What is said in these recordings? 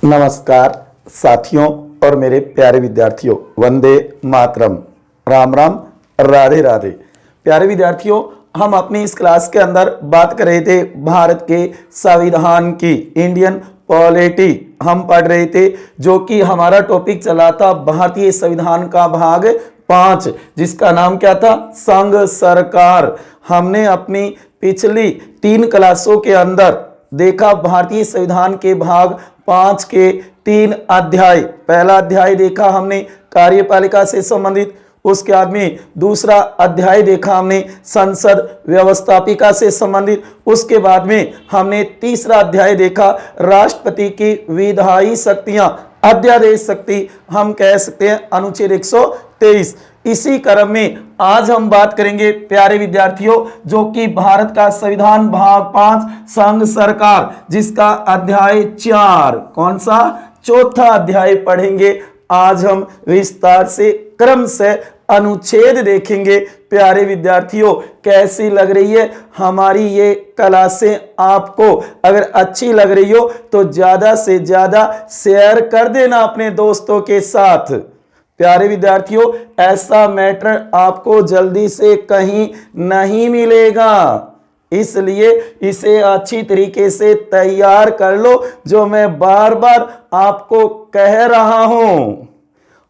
नमस्कार साथियों और मेरे प्यारे विद्यार्थियों, वंदे मातरम, राम राम, राधे राधे। प्यारे विद्यार्थियों, हम अपनी इस क्लास के अंदर बात कर रहे थे भारत के संविधान की, इंडियन पॉलिटी हम पढ़ रहे थे, जो कि हमारा टॉपिक चला था भारतीय संविधान का भाग 5, जिसका नाम क्या था? संघ सरकार। हमने अपनी पिछली 3 क्लासों के अंदर देखा भारतीय संविधान के भाग 5 के 3 अध्याय। पहला अध्याय देखा हमने कार्यपालिका से संबंधित, उसके बाद में दूसरा अध्याय देखा हमने संसद व्यवस्थापिका से संबंधित, उसके बाद में हमने तीसरा अध्याय देखा राष्ट्रपति की विधायी शक्तियां, अध्यादेश शक्ति हम कह सकते हैं अनुच्छेद 123। इसी क्रम में आज हम बात करेंगे प्यारे विद्यार्थियों, जो कि भारत का संविधान भाग 5 संघ सरकार, जिसका अध्याय 4, कौन सा? चौथा अध्याय पढ़ेंगे। आज हम विस्तार से क्रम से अनुच्छेद देखेंगे। प्यारे विद्यार्थियों, कैसी लग रही है हमारी ये क्लासें? आपको अगर अच्छी लग रही हो तो ज्यादा से ज्यादा शेयर कर देना अपने दोस्तों के साथ। प्यारे विद्यार्थियों, ऐसा मैटर आपको जल्दी से कहीं नहीं मिलेगा, इसलिए इसे अच्छी तरीके से तैयार कर लो, जो मैं बार बार आपको कह रहा हूं।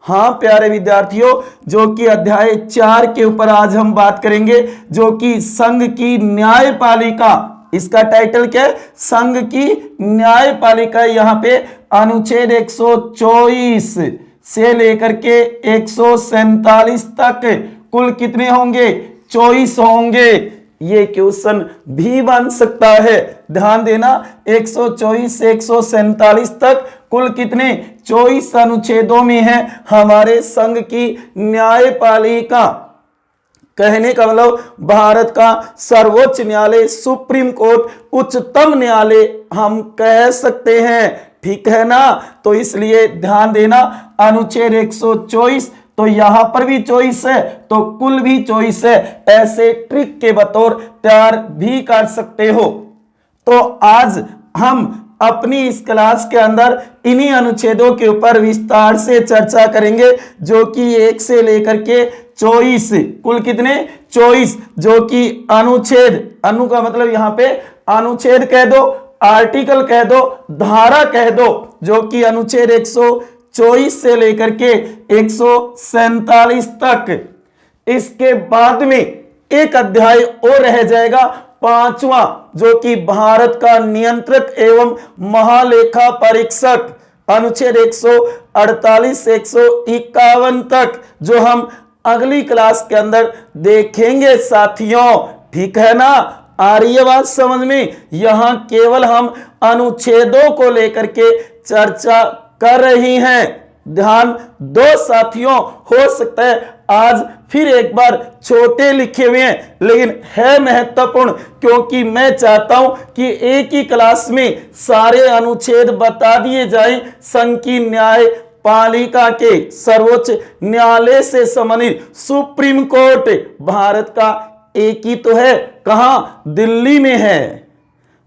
हाँ प्यारे विद्यार्थियों, जो कि अध्याय 4 के ऊपर आज हम बात करेंगे, जो कि संघ की न्यायपालिका। इसका टाइटल क्या है? संघ की न्यायपालिका। यहाँ पे अनुच्छेद 124 से लेकर के 147 तक कुल कितने होंगे? 24 होंगे। ये क्वेश्चन भी बन सकता है, ध्यान देना। 124 से 147 तक कुल कितने? 24 अनुच्छेदों में है हमारे संघ की न्यायपालिका। कहने का मतलब भारत का सर्वोच्च न्यायालय, सुप्रीम कोर्ट, उच्चतम न्यायालय हम कह सकते हैं, ठीक है ना? तो इसलिए ध्यान देना, अनुच्छेद 124, तो यहां पर भी 24 है, तो कुल भी 24 है। ऐसे ट्रिक के बतौर तैयार भी कर सकते हो। तो आज हम अपनी इस क्लास के अंदर इन्हीं अनुच्छेदों के ऊपर विस्तार से चर्चा करेंगे, जो कि 1 से लेकर के 24, कुल कितने? 24, जो कि अनुच्छेद, अनु का मतलब यहां पे अनुच्छेद कह दो, आर्टिकल कह दो, धारा कह दो, जो कि अनुच्छेद 124 से लेकर के 147 तक। इसके बाद में एक अध्याय और रह जाएगा, 5वां, जो कि भारत का नियंत्रक एवं महालेखा परीक्षक, अनुच्छेद 148 से 151 तक, जो हम अगली क्लास के अंदर देखेंगे साथियों, ठीक है ना? आ रही है बात समझ में? यहां केवल हम अनुच्छेदों को लेकर के चर्चा कर रही हैं। ध्यान दो साथियों, हो सकता है आज फिर एक बार छोटे लिखे हुए हैं, लेकिन है महत्वपूर्ण, क्योंकि मैं चाहता हूं कि एक ही क्लास में सारे अनुच्छेद बता दिए जाएं। संघ की न्यायपालिका के, सर्वोच्च न्यायालय से संबंधित, सुप्रीम कोर्ट भारत का एक ही तो है, कहां? दिल्ली में है।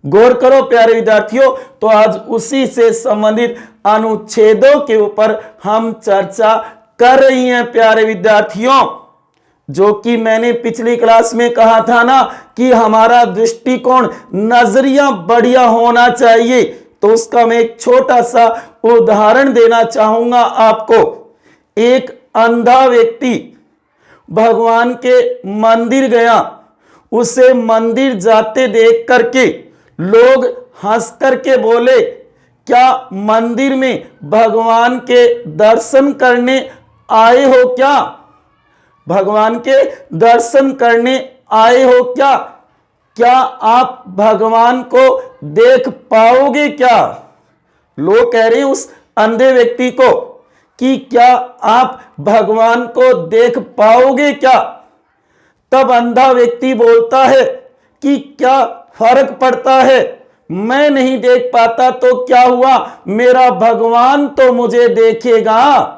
गौर करो प्यारे विद्यार्थियों, तो आज उसी से संबंधित अनुच्छेदों के ऊपर हम चर्चा कर रही हैं प्यारे विद्यार्थियों। जो कि मैंने पिछली क्लास में कहा था ना कि हमारा दृष्टिकोण, नजरिया बढ़िया होना चाहिए, तो उसका मैं एक छोटा सा उदाहरण देना चाहूंगा आपको। एक अंधा व्यक्ति भगवान के मंदिर गया, उसे मंदिर जाते देख करके लोग हंस करके बोले, क्या मंदिर में भगवान के दर्शन करने आए हो क्या? भगवान के दर्शन करने आए हो क्या? क्या आप भगवान को देख पाओगे क्या? लोग कह रहे हैं उस अंधे व्यक्ति को कि क्या आप भगवान को देख पाओगे क्या? तब अंधा व्यक्ति बोलता है कि क्या फर्क पड़ता है, मैं नहीं देख पाता तो क्या हुआ, मेरा भगवान तो मुझे देखेगा।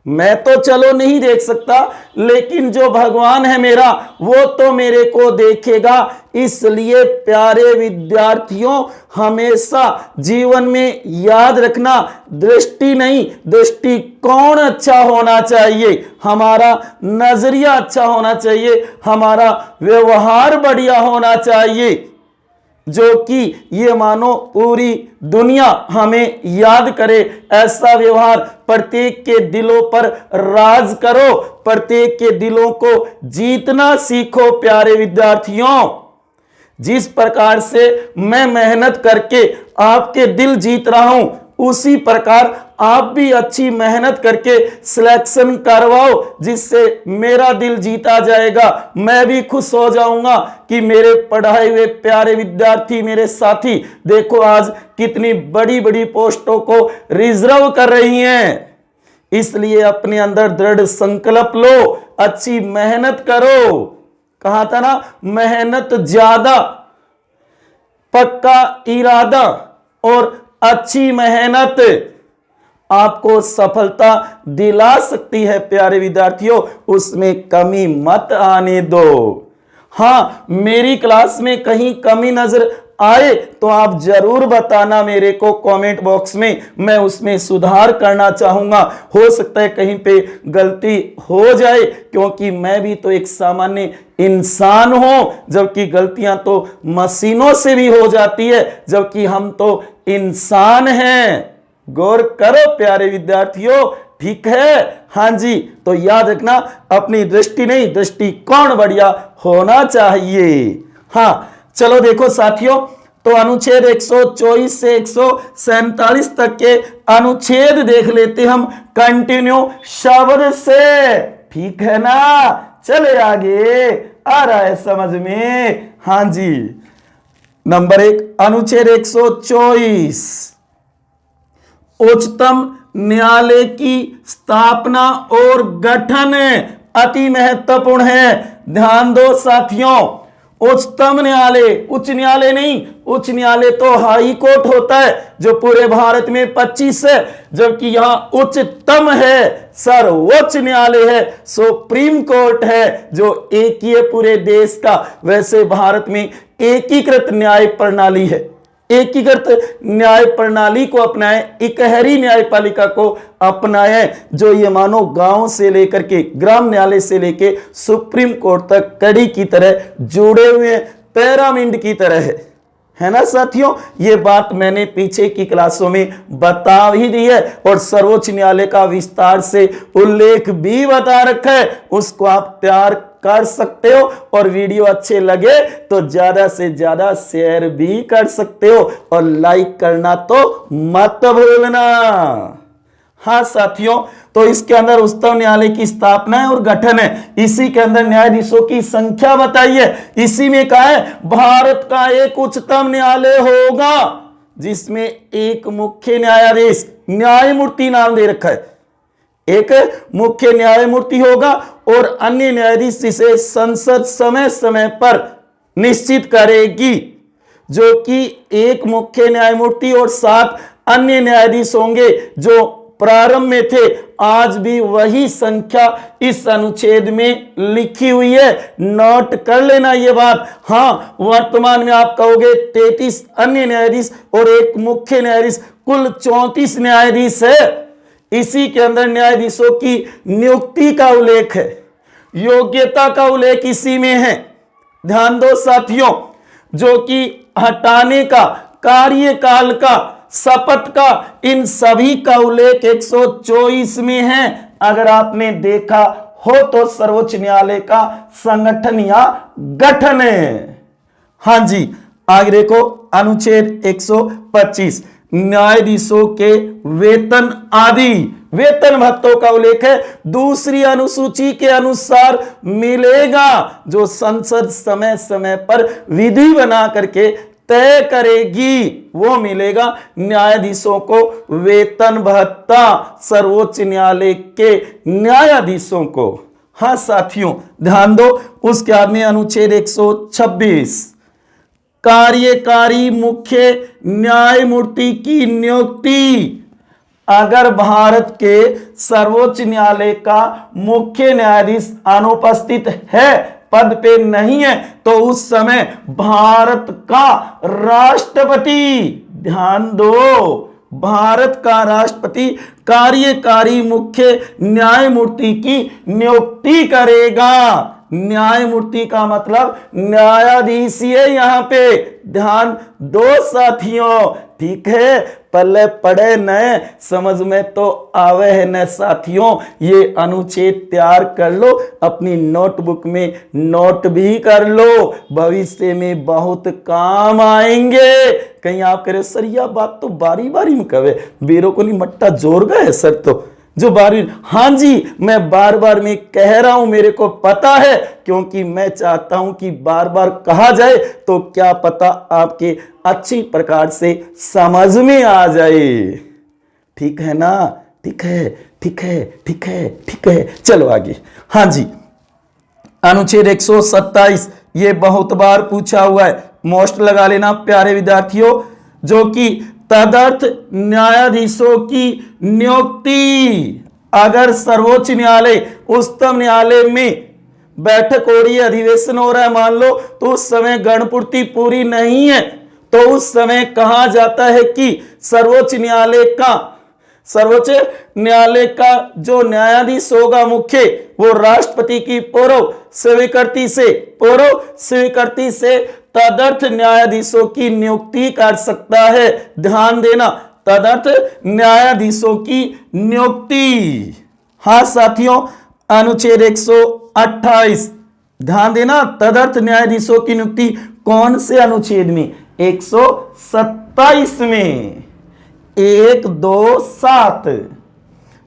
मैं तो चलो नहीं देख सकता, लेकिन जो भगवान है मेरा वो तो मेरे को देखेगा। इसलिए प्यारे विद्यार्थियों, हमेशा जीवन में याद रखना, दृष्टि नहीं दृष्टिकोण अच्छा होना चाहिए, हमारा नजरिया अच्छा होना चाहिए, हमारा व्यवहार बढ़िया होना चाहिए, जो कि ये मानो पूरी दुनिया हमें याद करे। ऐसा व्यवहार प्रत्येक के दिलों पर राज करो, प्रत्येक के दिलों को जीतना सीखो। प्यारे विद्यार्थियों, जिस प्रकार से मैं मेहनत करके आपके दिल जीत रहा हूं, उसी प्रकार आप भी अच्छी मेहनत करके सिलेक्शन करवाओ, जिससे मेरा दिल जीता जाएगा। मैं भी खुश हो जाऊंगा कि मेरे पढ़ाए हुए प्यारे विद्यार्थी, मेरे साथी देखो आज कितनी बड़ी बड़ी पोस्टों को रिजर्व कर रही हैं। इसलिए अपने अंदर दृढ़ संकल्प लो, अच्छी मेहनत करो। कहा था ना, मेहनत ज्यादा, पक्का इरादा और अच्छी मेहनत आपको सफलता दिला सकती है। प्यारे विद्यार्थियों, उसमें कमी मत आने दो। हाँ, मेरी क्लास में कहीं कमी नजर आए तो आप जरूर बताना मेरे को कमेंट बॉक्स में, मैं उसमें सुधार करना चाहूंगा। हो सकता है कहीं पे गलती हो जाए, क्योंकि मैं भी तो एक सामान्य इंसान हूं, जबकि गलतियां तो मशीनों से भी हो जाती है, जबकि हम तो इंसान हैं। गौर करो प्यारे विद्यार्थियों, ठीक है? हाँ जी, तो याद रखना, अपनी दृष्टि नहीं दृष्टिकोण बढ़िया होना चाहिए। हाँ, चलो देखो साथियों, तो अनुच्छेद 124 से 147 तक के अनुच्छेद देख लेते हम कंटिन्यू शब्द से। ठीक है ना? चले आगे, आ रहा है समझ में? हाँ जी, नंबर 1 अनुच्छेद 124, उच्चतम न्यायालय की स्थापना और गठन अति महत्वपूर्ण है। ध्यान दो साथियों, उच्चतम न्यायालय, उच्च न्यायालय नहीं, उच्च न्यायालय तो हाई कोर्ट होता है जो पूरे भारत में 25 है, जबकि यहां उच्चतम है, सर्वोच्च न्यायालय है, सुप्रीम कोर्ट है, जो एक ही है पूरे देश का। वैसे भारत में एकीकृत न्याय प्रणाली है, एकीकृत न्याय प्रणाली को अपनाए, इकहरी न्यायपालिका को अपनाए, जो ये मानो गांव से लेकर के ग्राम न्यायालय से लेके सुप्रीम कोर्ट तक कड़ी की तरह जुड़े हुए हैं, पिरामिड की तरह है ना साथियों? ये बात मैंने पीछे की क्लासों में बता ही दी है, और सर्वोच्च न्यायालय का विस्तार से उल्लेख भी बता रखा है, उसको आप तैयार कर सकते हो। और वीडियो अच्छे लगे तो ज्यादा से ज्यादा शेयर भी कर सकते हो, और लाइक करना तो मत भूलना। हाँ साथियों, तो इसके अंदर उच्चतम न्यायालय की स्थापना है और गठन है, इसी के अंदर न्यायाधीशों की संख्या बताइए। इसी में कहा है भारत का एक उच्चतम न्यायालय होगा जिसमें एक मुख्य न्यायाधीश, न्यायमूर्ति नाम दे रखा है, एक मुख्य न्यायमूर्ति होगा और अन्य न्यायाधीश जिसे संसद समय समय पर निश्चित करेगी, जो कि एक मुख्य न्यायमूर्ति और 7 अन्य न्यायाधीश होंगे जो प्रारंभ में थे। आज भी वही संख्या इस अनुच्छेद में लिखी हुई है, नोट कर लेना ये बात। हाँ, वर्तमान में आप कहोगे 33 अन्य न्यायाधीश और एक मुख्य न्यायाधीश, कुल 34 न्यायाधीश है। इसी के अंदर न्यायाधीशों की नियुक्ति का उल्लेख है, योग्यता का उल्लेख इसी में है। ध्यान दो साथियों, जो कि हटाने का, कार्यकाल का, शपथ का, इन सभी का उल्लेख 124 में है। अगर आपने देखा हो तो सर्वोच्च न्यायालय का संगठन या गठन है। हाँ जी, आगे देखो अनुच्छेद 125, न्यायाधीशों के वेतन आदि, वेतन भत्तों का उल्लेख है, दूसरी अनुसूची के अनुसार मिलेगा, जो संसद समय समय पर विधि बना करके तय करेगी, वो मिलेगा न्यायाधीशों को वेतन भत्ता, सर्वोच्च न्यायालय के न्यायाधीशों को। हाँ साथियों, ध्यान दो, उसके बाद में अनुच्छेद 126, कार्यकारी मुख्य न्यायमूर्ति की नियुक्ति अगर भारत के सर्वोच्च न्यायालय का मुख्य न्यायाधीश अनुपस्थित है, पद पे नहीं है, तो उस समय भारत का राष्ट्रपति, ध्यान दो, भारत का राष्ट्रपति कार्यकारी मुख्य न्यायमूर्ति की नियुक्ति करेगा। न्यायमूर्ति का मतलब न्यायाधीश ही है यहां पे, ध्यान दो साथियों, ठीक है। पहले पढ़े न, समझ में तो आवे है न साथियों। ये अनुच्छेद तैयार कर लो, अपनी नोटबुक में नोट भी कर लो, भविष्य में बहुत काम आएंगे। कहीं आप कह रहे हो सर यह बात तो बारी बारी में कहे, बेरों को नहीं मट्टा जोर गए सर, तो जो बारी, हाँ जी मैं बार बार में कह रहा हूं, मेरे को पता है, क्योंकि मैं चाहता हूं कि बार बार कहा जाए तो क्या पता आपके अच्छी प्रकार से समझ में आ जाए। ठीक है ना, ठीक है, ठीक है, ठीक है, ठीक है, चलो आगे। हाँ जी, अनुच्छेद 127 ये बहुत बार पूछा हुआ है, मोस्ट लगा लेना प्यारे विद्यार्थियों, जो कि तदर्थ न्यायाधीशों की नियुक्ति, अगर सर्वोच्च न्यायालय उच्चतम न्यायालय में बैठक हो रही है, अधिवेशन हो रहा है मान लो, तो उस समय गणपूर्ति पूरी नहीं है, तो उस समय कहा जाता है कि सर्वोच्च न्यायालय का जो न्यायाधीश होगा मुख्य, वो राष्ट्रपति की पूर्व स्वीकृति से तदर्थ न्यायाधीशों की नियुक्ति कर सकता है। ध्यान देना, तदर्थ न्यायाधीशों की नियुक्ति। हाँ साथियों, अनुच्छेद 128 ध्यान देना, तदर्थ न्यायाधीशों की नियुक्ति कौन से अनुच्छेद में? 127 में, 1 2 7।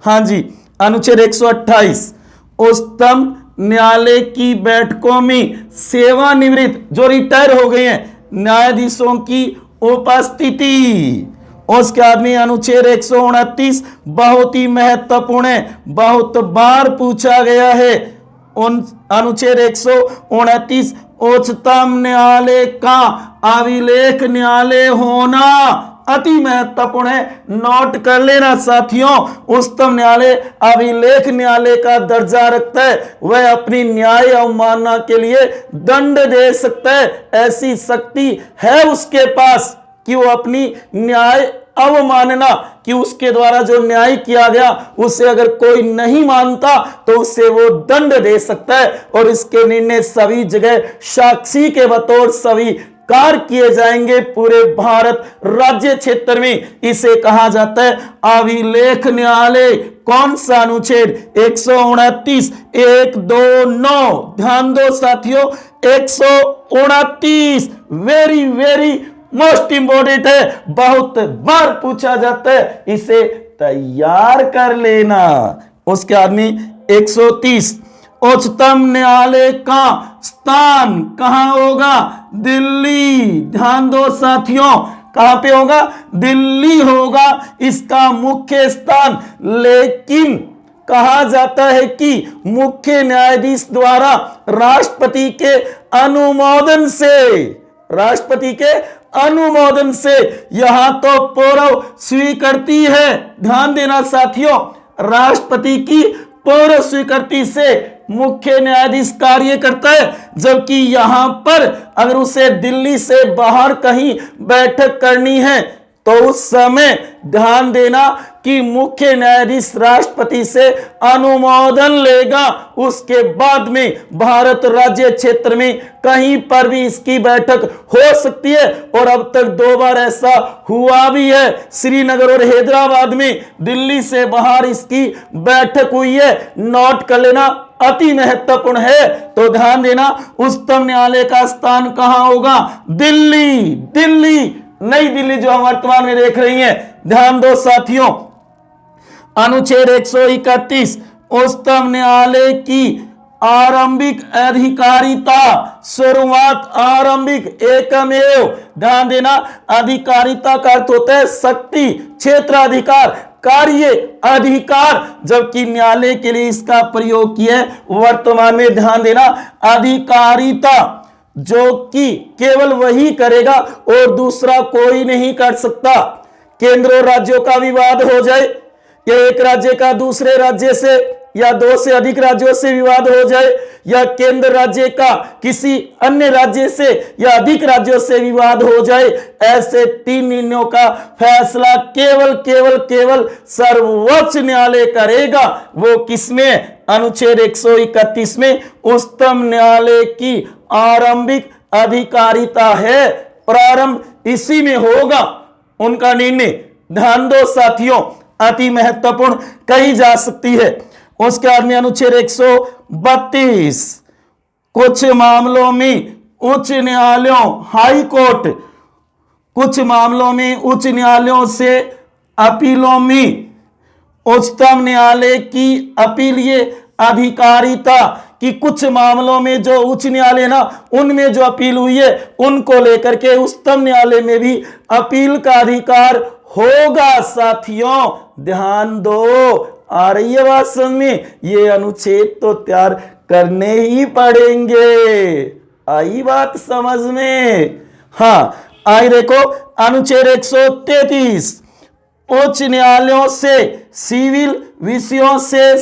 हाँ जी, अनुच्छेद 128 उच्चतम न्यायालय की बैठकों में सेवानिवृत्त जो रिटायर हो गए हैं न्यायाधीशों की उपस्थिति। उसके बाद में अनुच्छेद 129 बहुत ही महत्वपूर्ण है, बहुत बार पूछा गया है। उन अनुच्छेद 129 उच्चतम न्यायालय का अभिलेख न्यायालय होना अति महत्वपूर्ण है, नोट कर लेना साथियों। उच्चतम न्यायालय अभिलेख न्यायालय का दर्जा रखता है, वह अपनी न्याय अवमानना के लिए दंड दे सकता है, ऐसी शक्ति है उसके पास कि वो अपनी न्याय अवमानना, कि उसके द्वारा जो न्याय किया गया उसे अगर कोई नहीं मानता तो उसे वो दंड दे सकता है, और इसके निर्णय सभी जगह साक्षी के बतौर सभी कार किए जाएंगे पूरे भारत राज्य क्षेत्र में। इसे कहा जाता है अभिलेख न्यायालय। कौन सा अनुच्छेद? 129 1 2 9। ध्यान दो साथियों, 129 वेरी वेरी मोस्ट इंपोर्टेंट है, बहुत बार पूछा जाता है, इसे तैयार कर लेना। उसके आदमी 130 उच्चतम न्यायालय का स्थान कहां होगा? दिल्ली। ध्यान दो साथियों, कहां पे होगा? दिल्ली होगा इसका मुख्य स्थान। लेकिन कहा जाता है कि मुख्य न्यायाधीश द्वारा राष्ट्रपति के अनुमोदन से यहां तो पूर्व स्वीकृति है। ध्यान देना साथियों, राष्ट्रपति की पूर्व स्वीकृति से मुख्य न्यायाधीश कार्य करता है, जबकि यहां पर अगर उसे दिल्ली से बाहर कहीं बैठक करनी है तो उस समय ध्यान देना कि मुख्य न्यायाधीश राष्ट्रपति से अनुमोदन लेगा, उसके बाद में भारत राज्य क्षेत्र में कहीं पर भी इसकी बैठक हो सकती है। और अब तक 2 बार ऐसा हुआ भी है, श्रीनगर और हैदराबाद में दिल्ली से बाहर इसकी बैठक हुई है, नोट कर लेना, अति महत्वपूर्ण है। तो ध्यान देना, उच्चतम न्यायालय का स्थान कहां होगा? दिल्ली, नई दिल्ली जो हम वर्तमान में देख रही हैं। ध्यान दो साथियों, अनुच्छेद 131 उच्चतम न्यायालय की आरंभिक अधिकारिता, शुरुआत आरंभिक एकमेव। ध्यान देना, अधिकारिता का अर्थ होता है शक्ति, क्षेत्राधिकार, कार्य अधिकार, जबकि न्यायालय के लिए इसका प्रयोग किया है वर्तमान में। ध्यान देना, अधिकारिता जो कि केवल वही करेगा और दूसरा कोई नहीं कर सकता। केंद्र और राज्यों का विवाद हो जाए या एक राज्य का दूसरे राज्य से या दो से अधिक राज्यों से विवाद हो जाए, या केंद्र राज्य का किसी अन्य राज्य से या अधिक राज्यों से विवाद हो जाए, ऐसे 3 निर्णयों का फैसला केवल केवल केवल सर्वोच्च न्यायालय करेगा। वो किसमें? अनुच्छेद 131 में उच्चतम न्यायालय की आरंभिक अधिकारिता है, प्रारंभ इसी में होगा उनका निर्णय। ध्यान दो साथियों, अति महत्वपूर्ण कही जा सकती है। उसके बाद में अनुच्छेद 132, कुछ मामलों में उच्च न्यायालयों, हाई कोर्ट, कुछ मामलों में उच्च न्यायालयों से अपीलों में उच्चतम न्यायालय की अपीलीय अधिकारिता, कि कुछ मामलों में जो उच्च न्यायालय ना, उनमें जो अपील हुई है उनको लेकर के उच्चतम न्यायालय में भी अपील का अधिकार होगा। साथियों ध्यान दो, आ रही है बात समझ में? ये अनुच्छेद तो तैयार करने ही पड़ेंगे। आई बात समझ में? हाँ, आई देखो अनुच्छेद 133, उच्च न्यायालयों से सिविल विषयों से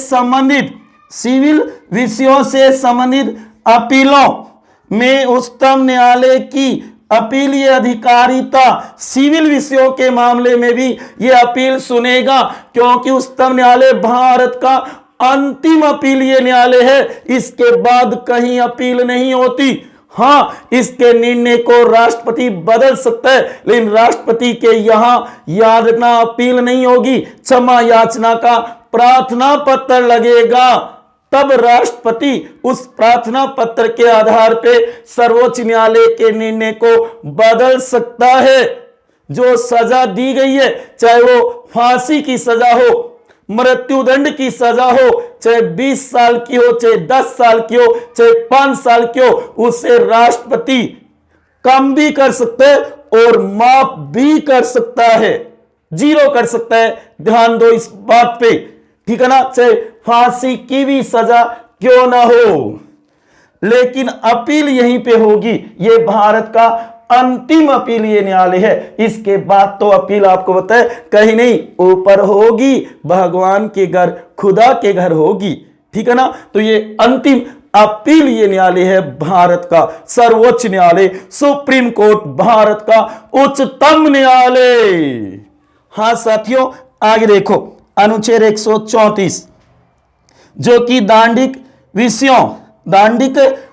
संबंधित अपीलों में उच्चतम न्यायालय की अपीलीय अधिकारिता, सिविल विषयों के मामले में भी यह अपील सुनेगा, क्योंकि उच्चतम न्यायालय भारत का अंतिम अपीलीय न्यायालय है। इसके बाद कहीं अपील नहीं होती। हाँ, इसके निर्णय को राष्ट्रपति बदल सकता है, लेकिन राष्ट्रपति के यहां याद रखना अपील नहीं होगी। क्षमा याचना का प्रार्थना पत्र लगेगा, तब राष्ट्रपति उस प्रार्थना पत्र के आधार पे सर्वोच्च न्यायालय के निर्णय को बदल सकता है। जो सजा दी गई है, चाहे वो फांसी की सजा हो, मृत्युदंड की सजा हो, चाहे 20 साल की हो, चाहे 10 साल की हो, चाहे 5 साल की हो, उसे राष्ट्रपति कम भी कर सकता है और माफ भी कर सकता है, 0 कर सकता है। ध्यान दो इस बात पे, ठीक है ना? चाहे फांसी की भी सजा क्यों ना हो, लेकिन अपील यहीं पे होगी। ये भारत का अंतिम अपीलीय न्यायालय है। इसके बाद तो अपील आपको बताए कहीं नहीं, ऊपर होगी, भगवान के घर, खुदा के घर होगी, ठीक है ना? तो ये अंतिम अपीलीय न्यायालय है भारत का, सर्वोच्च न्यायालय, सुप्रीम कोर्ट, भारत का उच्चतम न्यायालय। हाँ साथियों, आगे देखो अनुच्छेद 134, जो कि दांडिक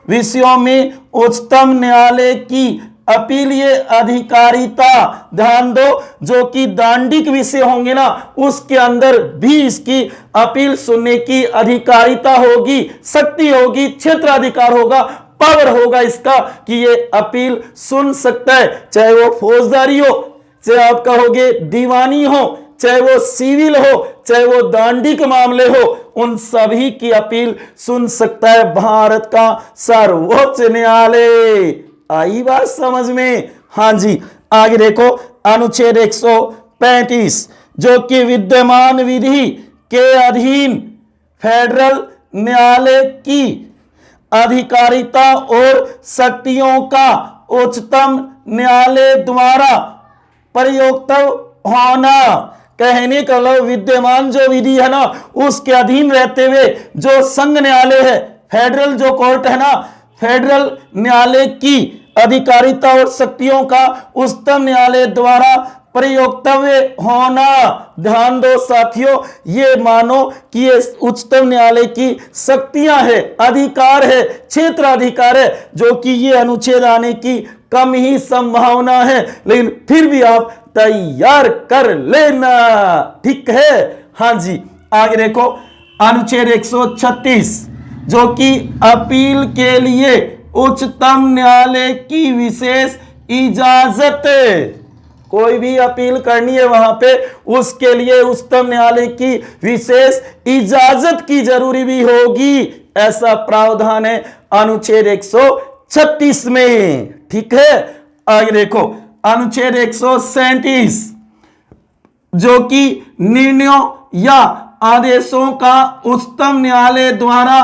विषयों में उच्चतम न्यायालय की अपीलीय अधिकारिता। ध्यान दो, जो कि दांडिक विषय होंगे ना, उसके अंदर भी इसकी अपील सुनने की अधिकारिता होगी, शक्ति होगी, क्षेत्राधिकार होगा, पावर होगा इसका कि ये अपील सुन सकता है। चाहे वो फौजदारी हो, चाहे आप कहोगे दीवानी हो, चाहे वो सिविल हो, चाहे वो दांडिक मामले हो, उन सभी की अपील सुन सकता है भारत का सर्वोच्च न्यायालय। आई बात समझ में? हाँ जी, आगे देखो अनुच्छेद 135, जो कि विद्यमान विधि के अधीन फेडरल न्यायालय की अधिकारिता और शक्तियों का उच्चतम न्यायालय द्वारा प्रयुक्त होना। कहने का मतलब विद्यमान जो विधि है ना, उसके अधीन रहते हुए जो संघ न्यायालय है, फेडरल जो कोर्ट है ना, फेडरल न्यायालय की अधिकारिता और शक्तियों का उच्चतम न्यायालय द्वारा प्रयोक्तव्य होना। ध्यान दो साथियों, ये मानो कि ये उच्चतम न्यायालय की शक्तियां है, अधिकार है, क्षेत्राधिकार है, जो कि ये अनुच्छेद आने की कम ही संभावना है, लेकिन फिर भी आप तैयार कर लेना, ठीक है? हाँ जी, आगे देखो अनुच्छेद 136, जो कि अपील के लिए उच्चतम न्यायालय की विशेष इजाजत। कोई भी अपील करनी है वहां पे, उसके लिए उच्चतम न्यायालय की विशेष इजाजत की जरूरी भी होगी, ऐसा प्रावधान है अनुच्छेद 136 में, ठीक है? आगे देखो अनुच्छेद 137, जो कि निर्णयों या आदेशों का उच्चतम न्यायालय द्वारा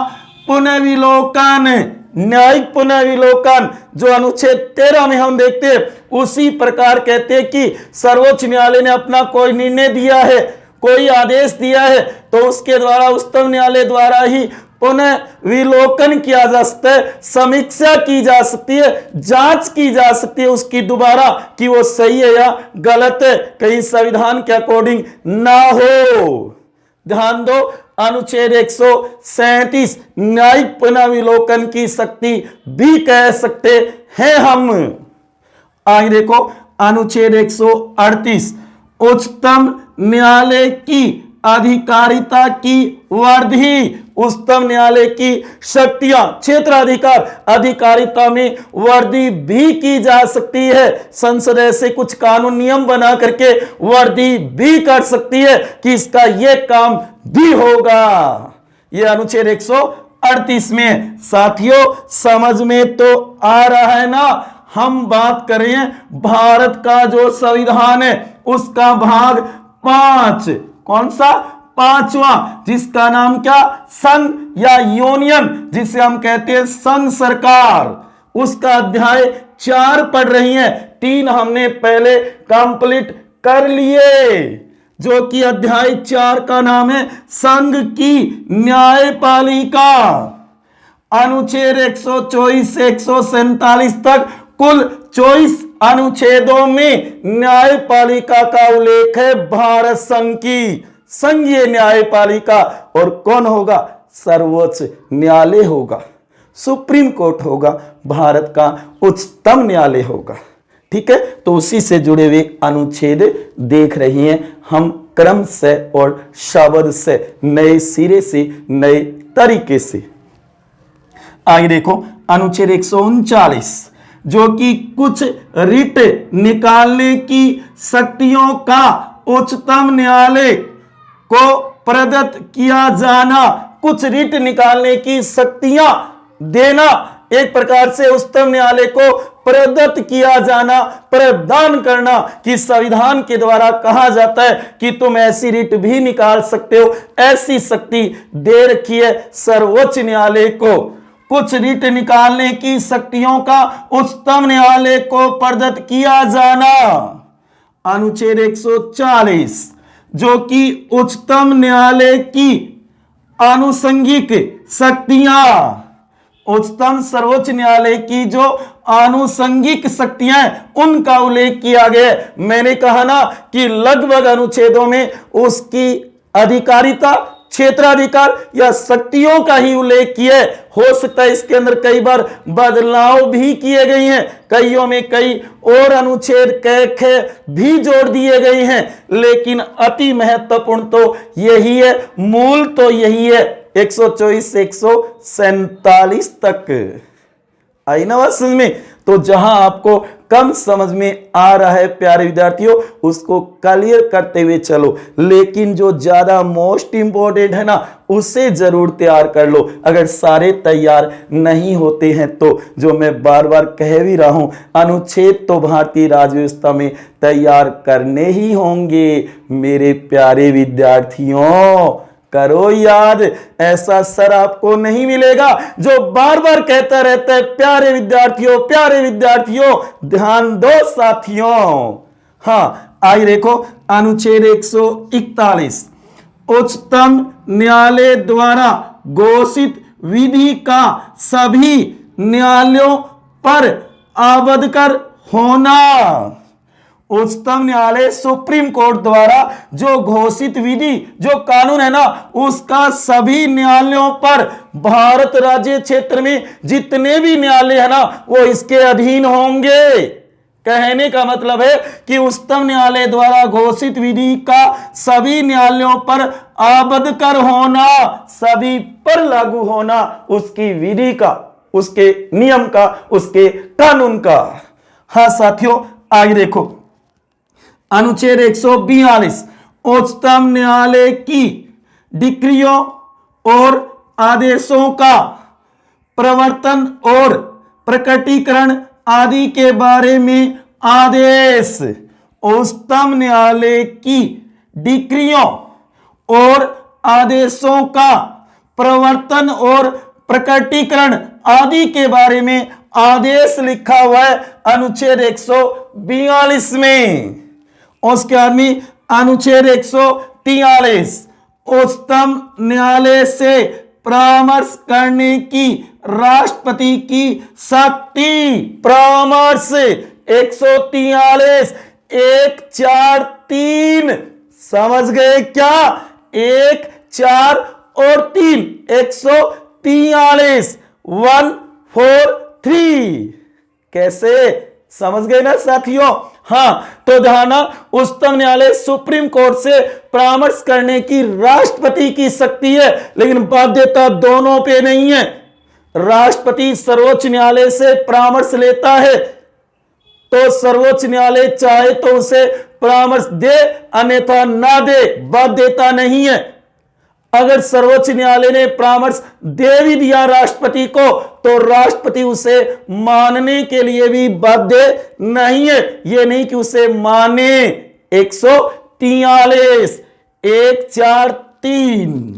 पुनर्विलोकन, न्यायिक पुनर्विलोकन, जो अनुच्छेद 13 में हम देखते हैं, उसी प्रकार कहते हैं कि सर्वोच्च न्यायालय ने अपना कोई निर्णय दिया है, कोई आदेश दिया है तो उसके द्वारा उच्चतम न्यायालय द्वारा ही पुनः विलोकन किया जा सकता है, समीक्षा की जा सकती है, जांच की जा सकती है उसकी दोबारा कि वो सही है या गलत है, कहीं संविधान के अकॉर्डिंग ना हो। ध्यान दो, अनुच्छेद 137 न्यायिक पुनः विलोकन की शक्ति भी कह सकते हैं हम। आगे देखो अनुच्छेद 138 उच्चतम न्यायालय की अधिकारिता की वृद्धि, उच्चतम न्यायालय की शक्तियां क्षेत्राधिकार अधिकारिता में वृद्धि भी की जा सकती है। संसद ऐसे कुछ कानून नियम बना करके वृद्धि भी कर सकती है कि इसका यह काम भी होगा। यह अनुच्छेद 138 में। साथियों समझ में तो आ रहा है ना। हम बात करें भारत का जो संविधान है उसका भाग 5, कौन सा? 5वां, जिसका नाम क्या? संघ या यूनियन, जिसे हम कहते हैं संघ सरकार। उसका अध्याय 4 पढ़ रही हैं, 3 हमने पहले कंप्लीट कर लिए, जो कि अध्याय 4 का नाम है संघ की न्यायपालिका। अनुच्छेद 124 से 147 तक कुल 24 अनुच्छेदों में न्यायपालिका का उल्लेख है भारत संघ की। संघीय न्यायपालिका और कौन होगा? सर्वोच्च न्यायालय होगा, सुप्रीम कोर्ट होगा, भारत का उच्चतम न्यायालय होगा। ठीक है, तो उसी से जुड़े हुए अनुच्छेद देख रही हैं हम क्रम से और शब्द से, नए सिरे से, नए तरीके से। आगे देखो अनुच्छेद 139 जो कि कुछ रिट निकालने की शक्तियों का उच्चतम न्यायालय को प्रदत्त किया जाना, कुछ रिट निकालने की शक्तियां देना, एक प्रकार से उच्चतम न्यायालय को प्रदत्त किया जाना, प्रदान करना, कि संविधान के द्वारा कहा जाता है कि तुम ऐसी रिट भी निकाल सकते हो, ऐसी शक्ति दे रखी है सर्वोच्च न्यायालय को। कुछ रिट निकालने की शक्तियों का उच्चतम न्यायालय को प्रदत्त किया जाना। अनुच्छेद 140 जो कि उच्चतम न्यायालय की आनुषंगिक शक्तियां, उच्चतम सर्वोच्च न्यायालय की जो आनुषंगिक शक्तियां उनका उल्लेख किया गया। मैंने कहा ना कि लगभग अनुच्छेदों में उसकी अधिकारिता, क्षेत्राधिकार या शक्तियों का ही उल्लेख किया है। हो सकता है इसके अंदर कई बार बदलाव भी किए गए हैं, कईयों में कई और अनुच्छेद क भी जोड़ दिए गए हैं, लेकिन अति महत्वपूर्ण तो यही है, मूल तो यही है। 124 से 147 तक आई ना बात समझ में। तो जहां आपको कम समझ में आ रहा है प्यारे विद्यार्थियों, उसको क्लियर करते हुए चलो, लेकिन जो ज्यादा मोस्ट इंपॉर्टेंट है ना उसे जरूर तैयार कर लो। अगर सारे तैयार नहीं होते हैं तो, जो मैं बार बार कह भी रहा हूं, अनुच्छेद तो भारतीय राज्य व्यवस्था में तैयार करने ही होंगे मेरे प्यारे विद्यार्थियों। करो याद, ऐसा सर आपको नहीं मिलेगा जो बार बार कहता रहता है प्यारे विद्यार्थियों, प्यारे विद्यार्थियों। ध्यान दो साथियों। हां आइए देखो अनुच्छेद 141 उच्चतम न्यायालय द्वारा घोषित विधि का सभी न्यायालयों पर आबद्धकर होना। उच्चतम न्यायालय सुप्रीम कोर्ट द्वारा जो घोषित विधि, जो कानून है ना, उसका सभी न्यायालयों पर, भारत राज्य क्षेत्र में जितने भी न्यायालय है ना वो इसके अधीन होंगे। कहने का मतलब है कि उच्चतम न्यायालय द्वारा घोषित विधि का सभी न्यायालयों पर आबद्धकर होना, सभी पर लागू होना, उसकी विधि का, उसके नियम का, उसके कानून का। हाँ साथियों आगे देखो अनुच्छेद 142 उच्चतम न्यायालय की डिक्रियों और आदेशों का प्रवर्तन और प्रकटीकरण आदि के बारे में आदेश। उच्चतम न्यायालय की डिक्रियों और आदेशों का प्रवर्तन और प्रकटीकरण आदि के बारे में आदेश लिखा हुआ है अनुच्छेद 142 में। उसके बाद में अनुच्छेद 143 उच्चतम न्यायालय से परामर्श करने की राष्ट्रपति की शक्ति। परामर्श 143 1 4 3 समझ गए क्या? 1 4 और 3 143 1 4 3 कैसे समझ गए ना साथियों? हाँ, तो ध्यान, उच्चतम न्यायालय सुप्रीम कोर्ट से परामर्श करने की राष्ट्रपति की शक्ति है, लेकिन बाध्यता दोनों पे नहीं है। राष्ट्रपति सर्वोच्च न्यायालय से परामर्श लेता है तो सर्वोच्च न्यायालय चाहे तो उसे परामर्श दे, अन्यथा ना दे, बाध्यता नहीं है। अगर सर्वोच्च न्यायालय ने परामर्श दे भी दिया राष्ट्रपति को, तो राष्ट्रपति उसे मानने के लिए भी बाध्य नहीं है। यह नहीं कि उसे माने। 143 1 4 3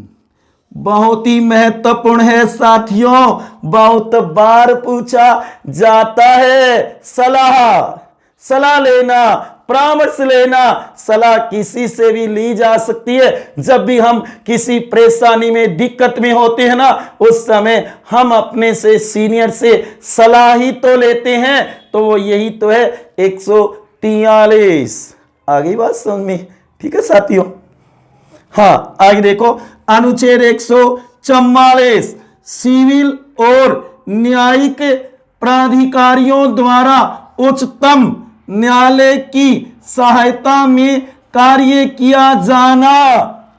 बहुत ही महत्वपूर्ण है साथियों, बहुत बार पूछा जाता है। सलाह लेना, परामर्श लेना, सलाह किसी से भी ली जा सकती है। जब भी हम किसी परेशानी में, दिक्कत में होते हैं ना, उस समय हम अपने से सीनियर से सलाह ही तो लेते हैं। तो वो यही तो है 143। आ गई बात समझ में? ठीक है साथियों। हाँ, आगे देखो अनुच्छेद 144 सिविल और न्यायिक प्राधिकारियों द्वारा उच्चतम न्यायालय की सहायता में कार्य किया जाना।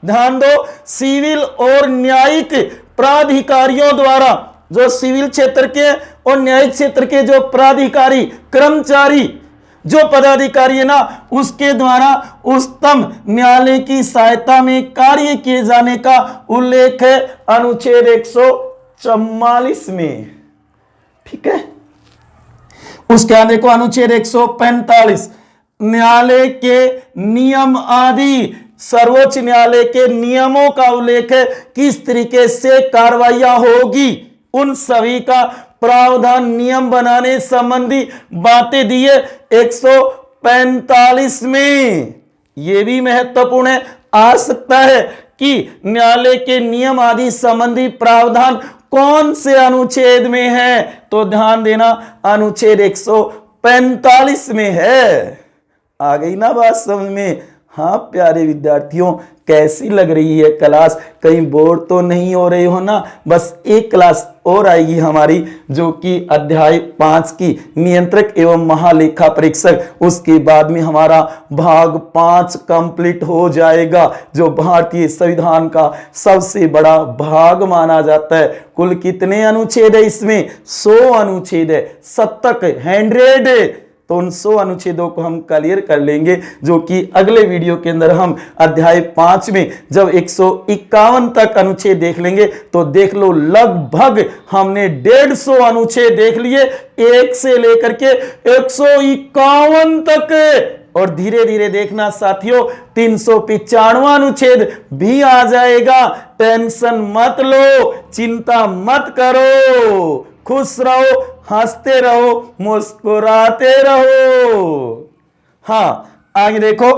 ध्यान दो, सिविल और न्यायिक प्राधिकारियों द्वारा, जो सिविल क्षेत्र के और न्यायिक क्षेत्र के जो प्राधिकारी, कर्मचारी, जो पदाधिकारी है ना, उसके द्वारा उच्चतम न्यायालय की सहायता में कार्य किए जाने का उल्लेख है अनुच्छेद 144 में। ठीक है, उसके बाद देखो अनुच्छेद 145 न्यायालय के नियम आदि, सर्वोच्च न्यायालय के नियमों का उल्लेख है, किस तरीके से कार्रवाइयां होगी, उन सभी का प्रावधान, नियम बनाने संबंधी बातें दी है 145 में। यह भी महत्वपूर्ण है, आ सकता है कि न्यायालय के नियम आदि संबंधी प्रावधान कौन से अनुच्छेद में है, तो ध्यान देना अनुच्छेद 145 में है। आ गई ना बात समझ में? हाँ प्यारे विद्यार्थियों, कैसी लग रही है क्लास? कहीं बोर तो नहीं हो रहे हो ना? बस एक क्लास और आएगी हमारी, जो कि अध्याय 5 की नियंत्रक एवं महालेखा परीक्षक। उसके बाद में हमारा भाग 5 कंप्लीट हो जाएगा, जो भारतीय संविधान का सबसे बड़ा भाग माना जाता है। कुल कितने अनुच्छेद है इसमें? 100 अनुच्छेद है, शतक 100। तो उन 100 अनुच्छेदों को हम क्लियर कर लेंगे, जो कि अगले वीडियो के अंदर हम अध्याय 5 में जब 151 तक अनुच्छेद देख लेंगे, तो देख लो लगभग हमने 150 अनुच्छेद देख लिए, 1 से लेकर के 151 तक। और धीरे धीरे देखना साथियों, 395 अनुच्छेद भी आ जाएगा। टेंशन मत लो, चिंता मत करो, खुश रहो, हंसते रहो, मुस्कुराते रहो। हाँ, आगे देखो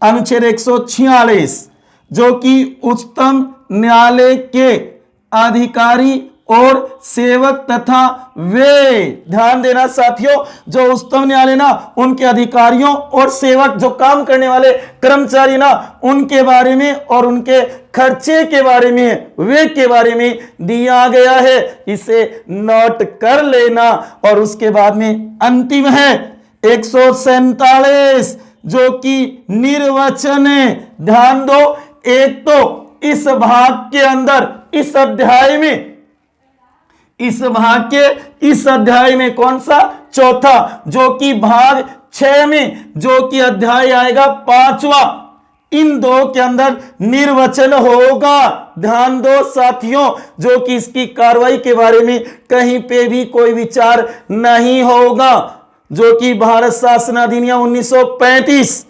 अनुच्छेद 146 जो कि उच्चतम न्यायालय के अधिकारी और सेवक तथा वे, ध्यान देना साथियों, जो उच्चतम न्यायालय ना, उनके अधिकारियों और सेवक, जो काम करने वाले कर्मचारी ना, उनके बारे में और उनके खर्चे के बारे में, वे के बारे में दिया गया है। इसे नोट कर लेना। और उसके बाद में अंतिम है 147 जो कि निर्वचन है। ध्यान दो, एक तो इस भाग के अंदर, इस अध्याय में, इस भाग के इस अध्याय में कौन सा? चौथा, जो कि भाग 6 में, जो कि अध्याय आएगा 5वां, इन दो के अंदर निर्वचन होगा। ध्यान दो साथियों, जो कि इसकी कार्रवाई के बारे में कहीं पे भी कोई विचार नहीं होगा, जो कि भारत शासन अधिनियम 1935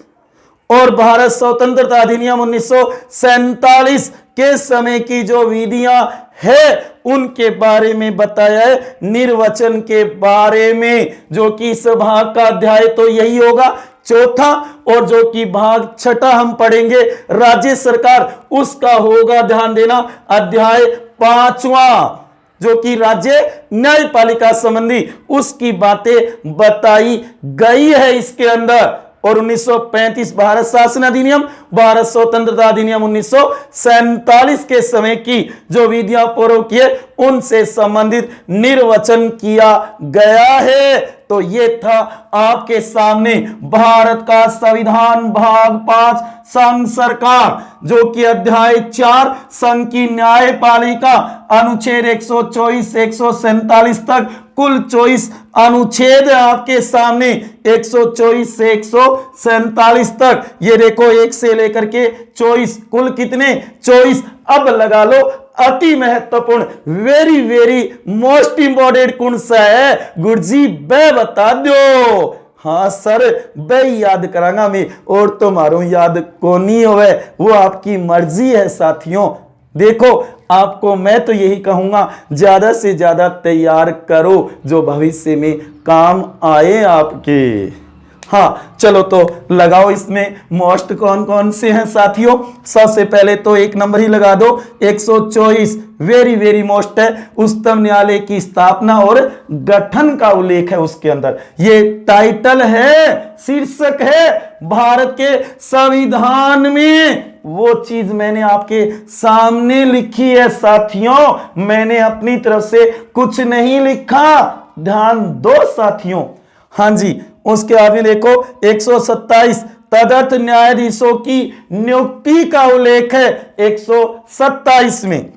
और भारत स्वतंत्रता अधिनियम 1947 के समय की जो विधियां है उनके बारे में बताया है। निर्वचन के बारे में, जो कि इस भाग का अध्याय तो यही होगा, चौथा, और जो कि भाग छठा हम पढ़ेंगे राज्य सरकार, उसका होगा, ध्यान देना, अध्याय 5वां, जो कि राज्य न्यायपालिका संबंधी उसकी बातें बताई गई है इसके अंदर। और 1935 भारत शासन अधिनियम, भारत स्वतंत्रता अधिनियम 1947 के समय की जो विधियां पूर्व किए उनसे संबंधित निर्वचन किया गया है। तो ये था आपके सामने भारत का संविधान भाग 5 संघ सरकार, जो कि अध्याय 4 संघ की न्यायपालिका, अनुच्छेद 124 से 147 तक कुल 24 अनुच्छेद है आपके सामने, 124 से 147 तक। ये देखो 1 से लेकर के 24, कुल कितने 24। अब लगा लो अति महत्वपूर्ण, वेरी वेरी मोस्ट इंपॉर्टेंट कौन सा है गुरुजी, बे बता दो। हाँ सर, बे याद करांगा मैं, और तुम्हारो याद को नहीं होवे, वो आपकी मर्जी है साथियों। देखो आपको मैं तो यही कहूंगा, ज्यादा से ज्यादा तैयार करो जो भविष्य में काम आए आपके। हाँ चलो तो लगाओ इसमें मोस्ट कौन कौन से हैं साथियों। सबसे पहले तो 1 नंबर ही लगा दो, 124 वेरी वेरी मोस्ट है, उच्चतम न्यायालय की स्थापना और गठन का उल्लेख है उसके अंदर। ये टाइटल है, शीर्षक है भारत के संविधान में। वो चीज मैंने आपके सामने लिखी है साथियों, मैंने अपनी तरफ से कुछ नहीं लिखा, ध्यान दो साथियों। हाँ जी, उसके आगे देखो 127 तदर्थ न्यायाधीशों की नियुक्ति का उल्लेख है 127 में।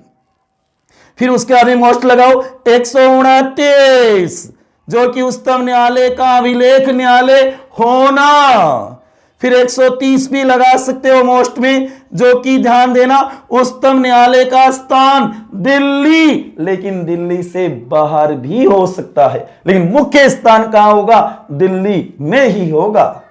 फिर उसके आगे मोस्ट लगाओ 129, जो कि उच्चतम न्यायालय का अभिलेख न्यायालय होना। फिर 130 भी लगा सकते हो मोस्ट में, जो कि ध्यान देना उच्चतम न्यायालय का स्थान दिल्ली, लेकिन दिल्ली से बाहर भी हो सकता है, लेकिन मुख्य स्थान कहां होगा, दिल्ली में ही होगा।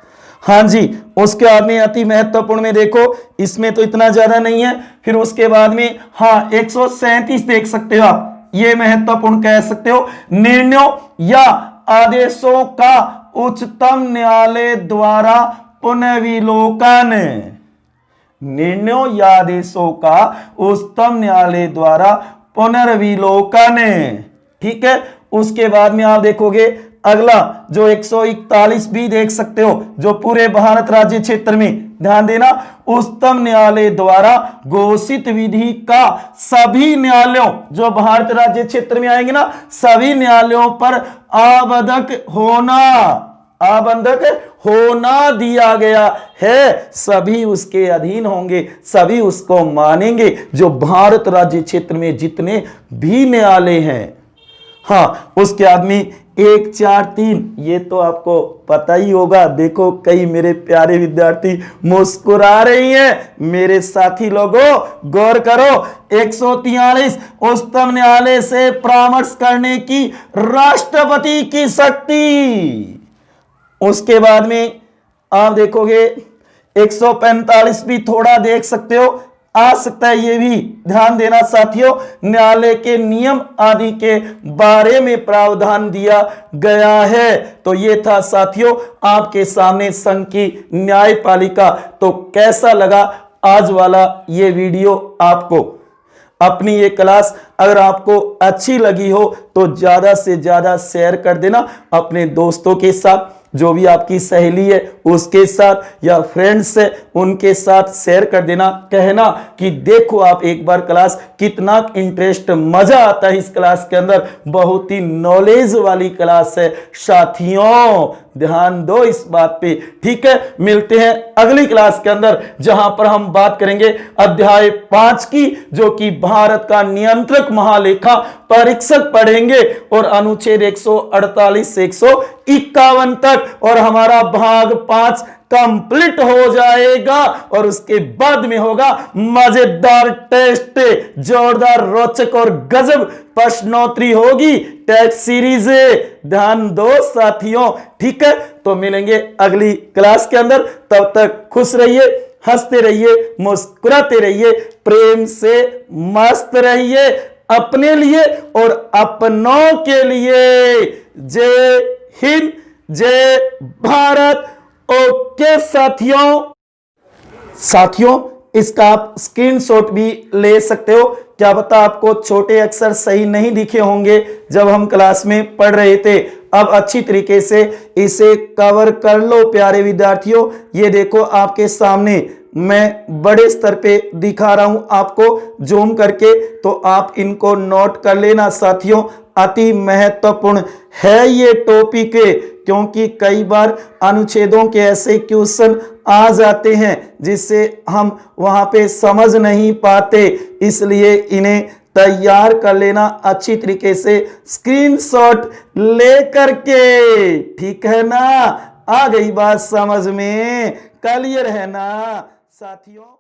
हाँ जी, उसके बाद में अति महत्वपूर्ण में देखो, इसमें तो इतना ज्यादा नहीं है। फिर उसके बाद में हाँ 137 देख सकते हो आप, ये महत्वपूर्ण कह सकते हो, निर्णयों या आदेशों का उच्चतम न्यायालय द्वारा पुनर्विलोकन, निर्णयों या आदेशों का उच्चतम न्यायालय द्वारा पुनर्विलोकन, ठीक है। उसके बाद में आप देखोगे अगला जो 141 भी देख सकते हो, जो पूरे भारत राज्य क्षेत्र में, ध्यान देना, उच्चतम न्यायालय द्वारा घोषित विधि का सभी न्यायालयों जो भारत राज्य क्षेत्र में आएंगे ना, सभी न्यायालयों पर आबंधक होना दिया गया है, सभी उसके अधीन होंगे, सभी उसको मानेंगे, जो भारत राज्य क्षेत्र में जितने भी न्यायालय हैं। हाँ, उसके आदमी 1, 4, 3 ये तो आपको पता ही होगा। देखो कई मेरे प्यारे विद्यार्थी मुस्कुरा रही हैं, मेरे साथी लोगों गौर करो। 143 उच्चतम न्यायालय से परामर्श करने की राष्ट्रपति की शक्ति। उसके बाद में आप देखोगे 145 भी थोड़ा देख सकते हो, आ सकता है, ये भी ध्यान देना साथियों, न्यायालय के नियम आदि के बारे में प्रावधान दिया गया है। तो ये था साथियों आपके सामने संघ की न्यायपालिका। तो कैसा लगा आज वाला ये वीडियो आपको? अपनी ये क्लास अगर आपको अच्छी लगी हो तो ज्यादा से ज्यादा शेयर कर देना अपने दोस्तों के साथ, जो भी आपकी सहेली है उसके साथ या फ्रेंड्स है उनके साथ शेयर कर देना, कहना कि देखो आप एक बार क्लास, कितना इंटरेस्ट मजा आता है इस क्लास के अंदर, बहुत ही नॉलेज वाली क्लास है साथियों, ध्यान दो इस बात पे, ठीक है। मिलते हैं अगली क्लास के अंदर जहां पर हम बात करेंगे अध्याय 5 की, जो कि भारत का नियंत्रक महालेखा परीक्षक पढ़ेंगे, और अनुच्छेद 148 से 151 तक, और हमारा भाग 5 कंप्लीट हो जाएगा। और उसके बाद में होगा मजेदार टेस्ट, जोरदार, रोचक और गजब प्रश्नोत्तरी होगी, टेस्ट सीरीज, ध्यान दो साथियों, ठीक है। तो मिलेंगे अगली क्लास के अंदर, तब तक खुश रहिए, हंसते रहिए, मुस्कुराते रहिए, प्रेम से मस्त रहिए, अपने लिए और अपनों के लिए। जय हिंद, जय भारत, ओके साथियों इसका आप स्क्रीनशॉट भी ले सकते हो। क्या पता आपको छोटे अक्षर सही नहीं दिखे होंगे जब हम क्लास में पढ़ रहे थे। अब अच्छी तरीके से इसे कवर कर लो प्यारे विद्यार्थियों। ये देखो आपके सामने मैं बड़े स्तर पे दिखा रहा हूं आपको जूम करके, तो आप इनको नोट कर लेना साथियों। अति महत्वपूर्ण है ये टॉपिक, क्योंकि कई बार अनुच्छेदों के ऐसे क्वेश्चन आ जाते हैं जिससे हम वहां पे समझ नहीं पाते, इसलिए इन्हें तैयार कर लेना अच्छी तरीके से स्क्रीनशॉट लेकर के। ठीक है ना? आ गई बात समझ में? क्लियर है ना साथियों?